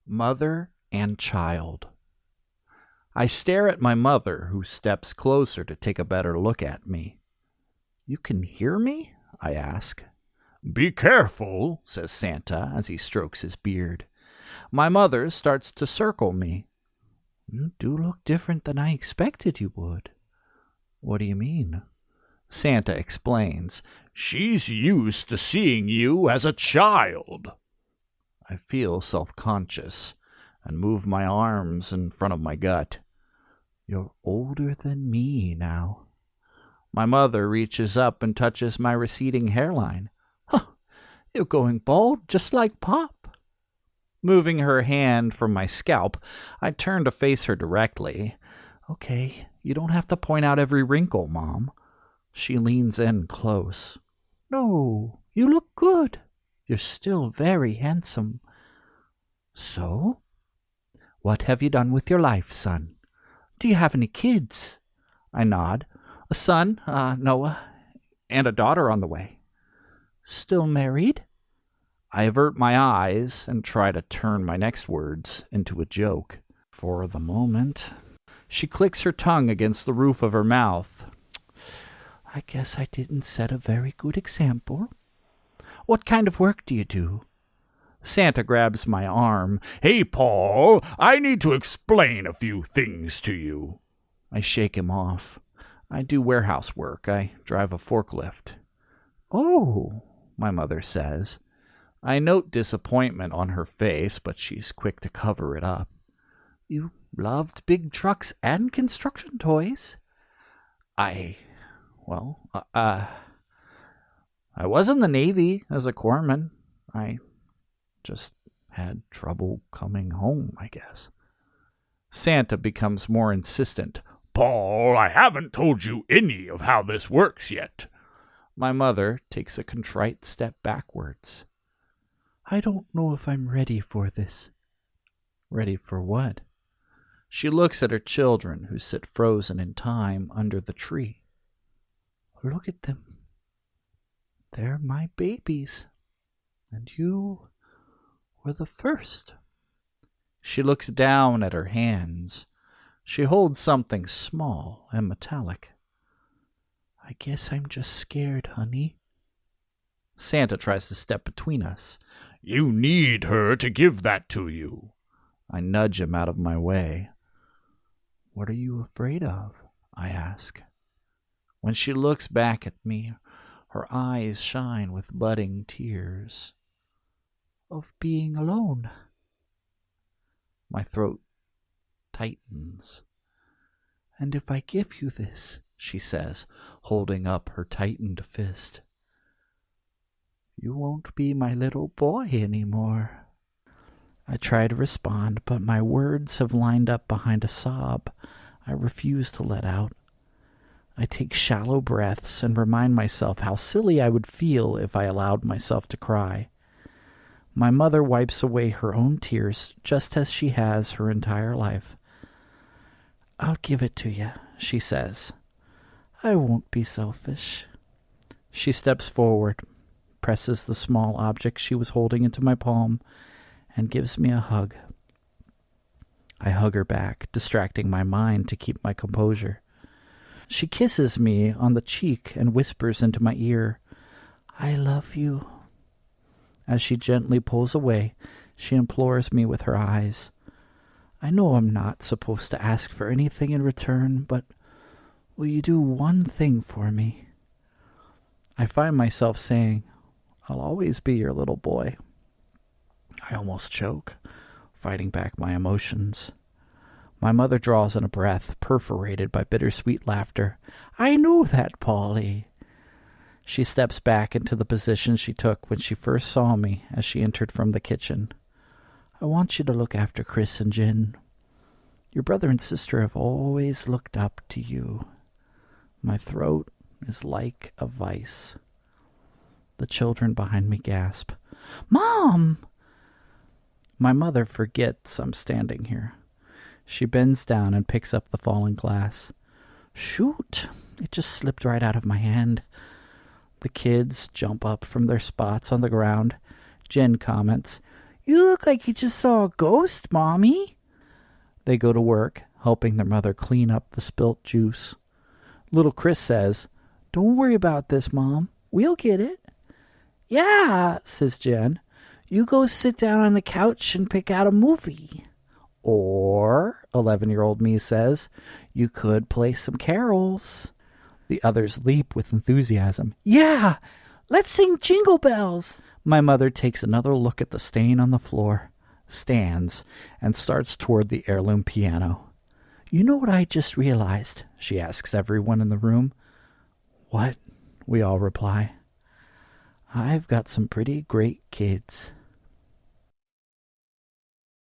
Mother and child. I stare at my mother, who steps closer to take a better look at me. "You can hear me?" I ask. "Be careful," says Santa as he strokes his beard. My mother starts to circle me. "You do look different than I expected you would." "What do you mean?" Santa explains. "She's used to seeing you as a child." I feel self-conscious and move my arms in front of my gut. "You're older than me now." My mother reaches up and touches my receding hairline. "Huh, you're going bald just like Pop." Moving her hand from my scalp, I turn to face her directly. "Okay, you don't have to point out every wrinkle, Mom." She leans in close. "No, you look good. You're still very handsome." "So? What have you done with your life, son? Do you have any kids?" I nod. "A son, Noah, and a daughter on the way." "Still married?" I avert my eyes and try to turn my next words into a joke. "For the moment." She clicks her tongue against the roof of her mouth. "I guess I didn't set a very good example. What kind of work do you do?" Santa grabs my arm. "Hey, Paul, I need to explain a few things to you." I shake him off. "I do warehouse work. I drive a forklift." "Oh," my mother says. I note disappointment on her face, but she's quick to cover it up. "You loved big trucks and construction toys." I was in the Navy as a corpsman. I just had trouble coming home, I guess. Santa becomes more insistent. "Paul, I haven't told you any of how this works yet." My mother takes a contrite step backwards. "I don't know if I'm ready for this." "Ready for what?" She looks at her children, who sit frozen in time under the tree. "Look at them. They're my babies. And you were the first." She looks down at her hands. She holds something small and metallic. "I guess I'm just scared, honey." Santa tries to step between us. "You need her to give that to you." I nudge him out of my way. "What are you afraid of?" I ask. When she looks back at me, her eyes shine with budding tears. "Of being alone." My throat tightens. "And if I give you this," she says, holding up her tightened fist, "you won't be my little boy anymore." I try to respond, but my words have lined up behind a sob I refuse to let out. I take shallow breaths and remind myself how silly I would feel if I allowed myself to cry. My mother wipes away her own tears, just as she has her entire life. "I'll give it to you," she says. "I won't be selfish." She steps forward, presses the small object she was holding into my palm, and gives me a hug. I hug her back, distracting my mind to keep my composure. She kisses me on the cheek and whispers into my ear, "I love you." As she gently pulls away, she implores me with her eyes. I know I'm not supposed to ask for anything in return, but will you do one thing for me? I find myself saying, "I'll always be your little boy." I almost choke, fighting back my emotions. My mother draws in a breath, perforated by bittersweet laughter. "I know that, Polly." She steps back into the position she took when she first saw me as she entered from the kitchen. "I want you to look after Chris and Jen. Your brother and sister have always looked up to you." My throat is like a vice. The children behind me gasp, "Mom!" My mother forgets I'm standing here. She bends down and picks up the fallen glass. "Shoot, it just slipped right out of my hand." The kids jump up from their spots on the ground. Jen comments, You look like you just saw a ghost, Mommy. They go to work, helping their mother clean up the spilt juice. Little Chris says, Don't worry about this, Mom. We'll get it. Yeah, says Jen. You go sit down on the couch and pick out a movie. Or, 11-year-old me says, you could play some carols. The others leap with enthusiasm. Yeah, let's sing Jingle Bells. My mother takes another look at the stain on the floor, stands, and starts toward the heirloom piano. You know what I just realized? She asks everyone in the room. What? We all reply. I've got some pretty great kids.